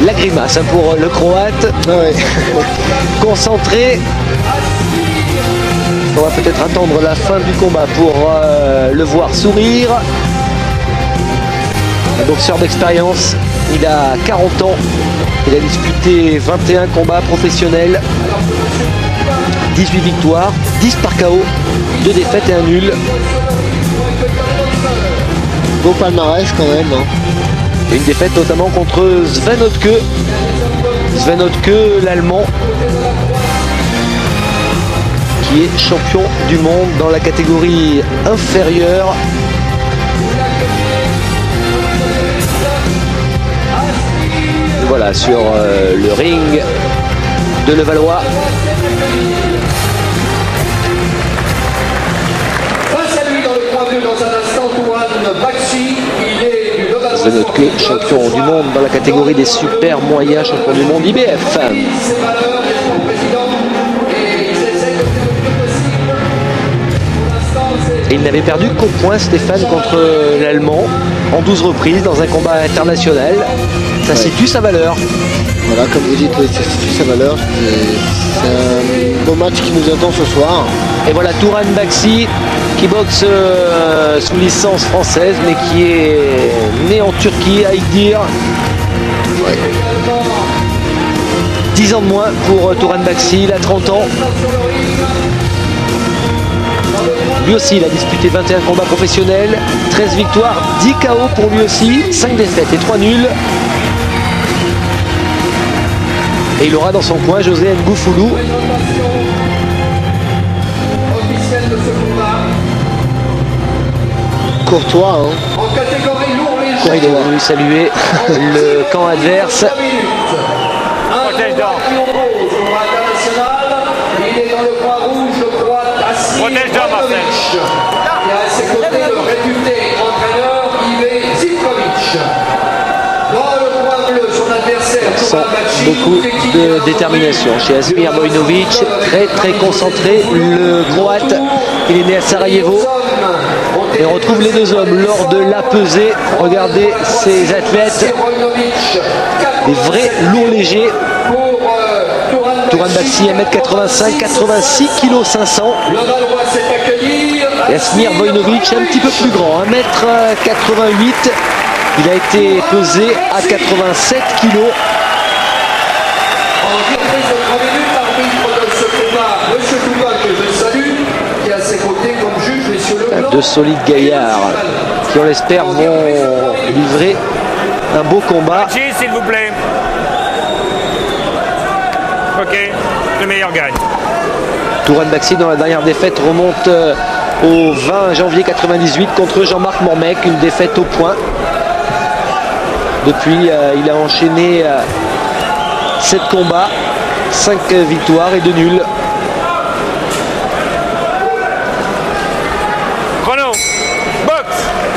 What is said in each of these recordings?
la grimace pour le Croate. Ouais. Concentré. On va peut-être attendre la fin du combat pour le voir sourire. Un boxeur d'expérience, il a 40 ans, il a disputé 21 combats professionnels, 18 victoires, 10 par KO, 2 défaites et un nul. Beau palmarès quand même. Hein. Et une défaite notamment contre Sven Ottke. Sven Ottke, l'Allemand, qui est champion du monde dans la catégorie inférieure. Voilà, sur le ring de Levallois. Sven Ottke, champion du monde dans la catégorie des super moyens, champion du monde IBF. Et il n'avait perdu qu'au point, Stéphane, contre l'Allemand en 12 reprises dans un combat international. Ça situe sa valeur. Voilà, comme vous dites, ça situe sa valeur. C'est un beau match qui nous attend ce soir. Et voilà Turan Bakci qui boxe sous licence française mais qui est né en Turquie à Igdir. Ouais. 10 ans de moins pour Turan Bakci, il a 30 ans. Lui aussi il a disputé 21 combats professionnels, 13 victoires, 10 KO pour lui aussi, 5 défaites et 3 nuls. Et il aura dans son coin José Ngoufoulou. Courtois, hein. Il est venu saluer le camp adverse. Protège d'or. Protège d'or, Marcel. Et à ses côtés, le réputé entraîneur Ive Zivkovic. Dans le coin bleu, son adversaire, Sans beaucoup de détermination chez Asmir Vojinovic, très concentré. Le Croate, il est né à Sarajevo. Et on retrouve les deux hommes lors de la pesée. Regardez ces athlètes, des vrais lourds légers. Turan Bakci 1m85, 86 kg 500. Et Asmir Vojinovic un petit peu plus grand, 1m88. Il a été pesé à 87 kg. Deux solides gaillards qui, on l'espère, vont livrer un beau combat. S'il vous plaît. Ok, le meilleur gagne. Turan Bakci, dans la dernière défaite, remonte au 20 janvier 98 contre Jean-Marc Mormec, une défaite au point. Depuis, il a enchaîné 7 combats, 5 victoires et 2 nuls.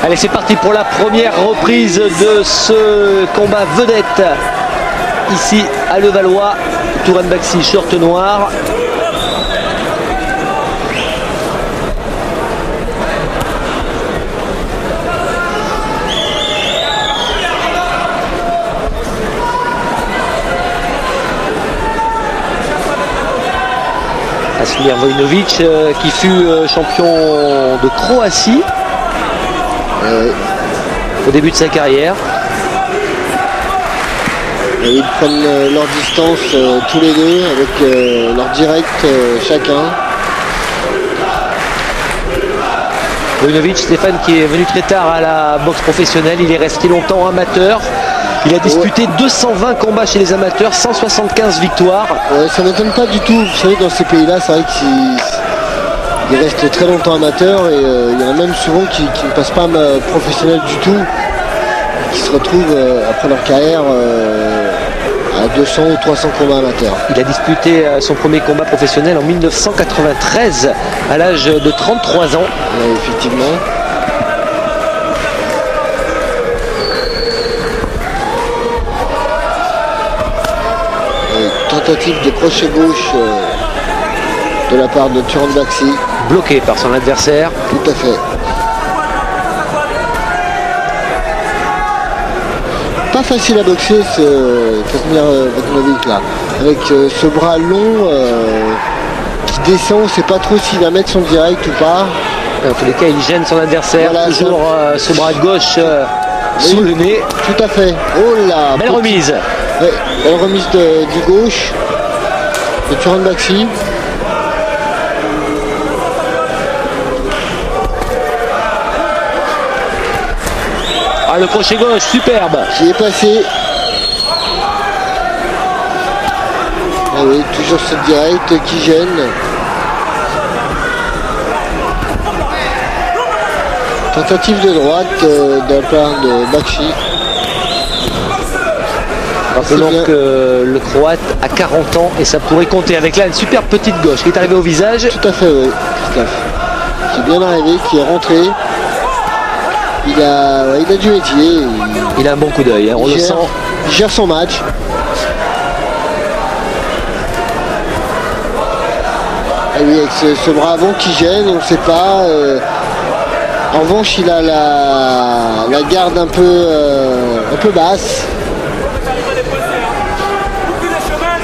Allez, c'est parti pour la première reprise de ce combat vedette ici à Levallois. Turan Bakci, short noir. Asmir Vojinovic qui fut champion de Croatie. Au début de sa carrière. Et ils prennent leur distance tous les deux avec leur direct chacun. Vojinovic, Stéphane, qui est venu très tard à la boxe professionnelle, il est resté longtemps amateur. Il a disputé 220 combats chez les amateurs, 175 victoires. Ça ne m'étonne pas du tout. Vous savez, dans ces pays-là, c'est vrai qu'il reste très longtemps amateur et il y en a même souvent qui ne passent pas professionnel du tout, qui se retrouvent après leur carrière à 200 ou 300 combats amateurs. Il a disputé son premier combat professionnel en 1993 à l'âge de 33 ans. Effectivement. Tentative de crochet gauche de la part de Turan Bakci. Bloqué par son adversaire. Tout à fait. pas facile à boxer ce Kasimir Vojnovic là. Avec ce bras long qui descend, on sait pas trop s'il va mettre son direct ou pas. En tous les cas, il gêne son adversaire. Voilà, toujours ce bras gauche sous le nez. Tout à fait. Oh là. Belle remise. Ouais, belle remise du gauche de Turan Baxi. Ah, le crochet gauche, superbe. Qui est passé. Ah oui, toujours ce direct qui gêne. Tentative de droite de la part de Bakshi. Rappelons que le Croate a 40 ans et ça pourrait compter avec là une super petite gauche qui est arrivée au visage. Tout à fait, oui, Christophe. Qui est bien arrivé, qui est rentré. Il a du métier. Il a un bon coup d'œil, hein, on le sent. Il gère son match. Et oui, avec ce bras avant qui gêne, on ne sait pas. En revanche, il a la garde un peu basse.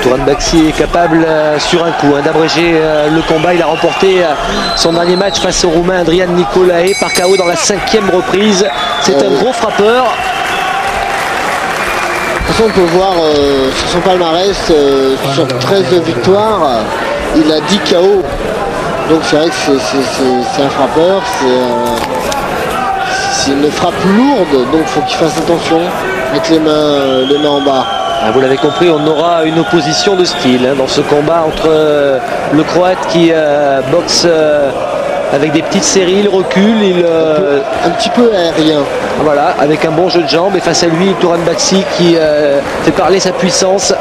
Turan Baxi est capable sur un coup d'abréger le combat. Il a remporté son dernier match face au Roumain Adrian Nicolae par KO dans la 5e reprise. C'est un gros frappeur. De toute façon, on peut voir sur son palmarès, sur 13 victoires, il a 10 KO. Donc c'est vrai que c'est un frappeur. C'est une frappe lourde, donc il faut qu'il fasse attention avec les mains en bas. Vous l'avez compris, on aura une opposition de style dans ce combat entre le Croate qui boxe avec des petites séries, il recule, un petit peu aérien. Voilà, avec un bon jeu de jambes, et face à lui, Turan Baxi qui fait parler sa puissance.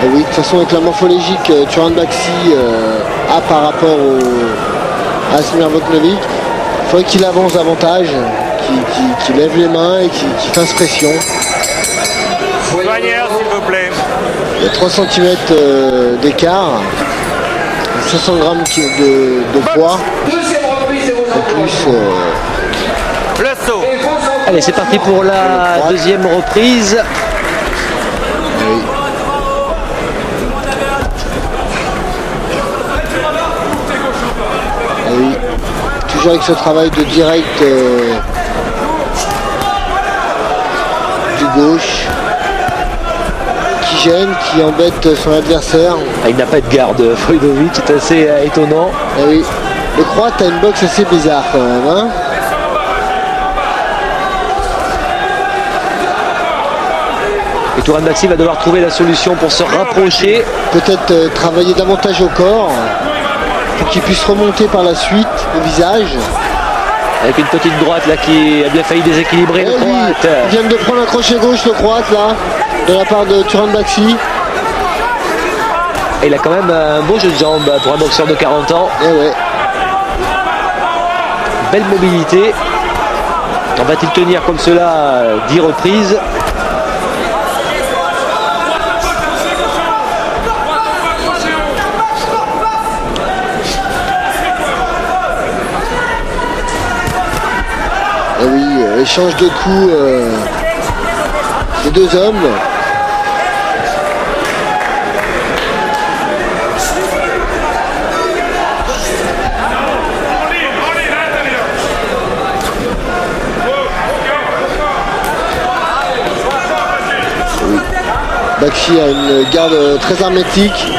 Et oui, de toute façon, avec la morphologie que Turan Baxi a par rapport à Kasimir Vojnovic, il faudrait qu'il avance davantage. Qui lève les mains et qui fasse pression. Douanière, s'il vous plaît. Il y a 3 cm d'écart, 500 grammes de poids. En plus, Le saut. Allez, c'est parti pour la deuxième reprise. oui. Ah oui. Toujours avec ce travail de direct du gauche qui gêne, qui embête son adversaire. Ah, il n'a pas de garde, Vojnovic, c'est assez étonnant. Ah oui. Le Croate a une boxe assez bizarre quand même. Hein, et Turan Baxi va devoir trouver la solution pour se rapprocher. peut-être travailler davantage au corps pour qu'il puisse remonter par la suite au visage. Avec une petite droite là qui a bien failli déséquilibrer le Croate. Il vient de prendre un crochet gauche, le Croate là, de la part de Turan Baxi. Et il a quand même un beau jeu de jambes pour un boxeur de 40 ans. Et ouais. Belle mobilité. Va-t-il tenir comme cela 10 reprises? Et oui, échange de coups des deux hommes. Oui. Bakshi a une garde très hermétique,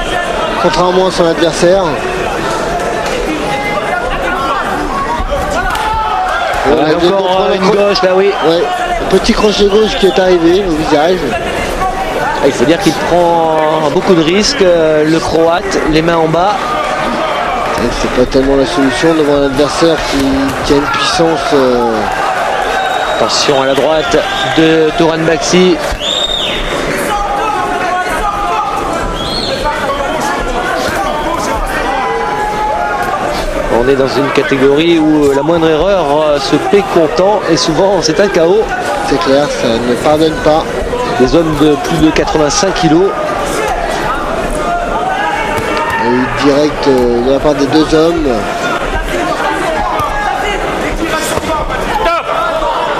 contrairement à son adversaire. Encore une gauche là, oui. Ouais, un petit crochet gauche qui est arrivé au visage. Il faut dire qu'il prend beaucoup de risques, le Croate, les mains en bas. C'est pas tellement la solution devant un adversaire qui a une puissance. Attention à la droite de Turan Baxi. On est dans une catégorie où la moindre erreur se paie comptant et souvent c'est un KO. C'est clair, ça ne pardonne pas. Des hommes de plus de 85 kg. Et direct de la part des deux hommes.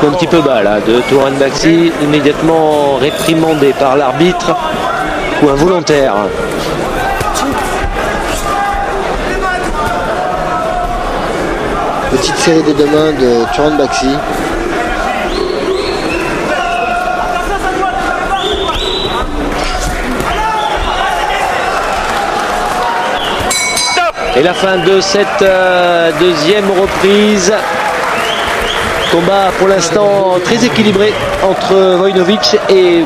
Un petit peu bas là de Tauran Baxi, immédiatement réprimandé par l'arbitre. Coup involontaire. Petite série des deux mains de Tauran Baxi. Et la fin de cette deuxième reprise. Combat pour l'instant très équilibré entre Vojnović et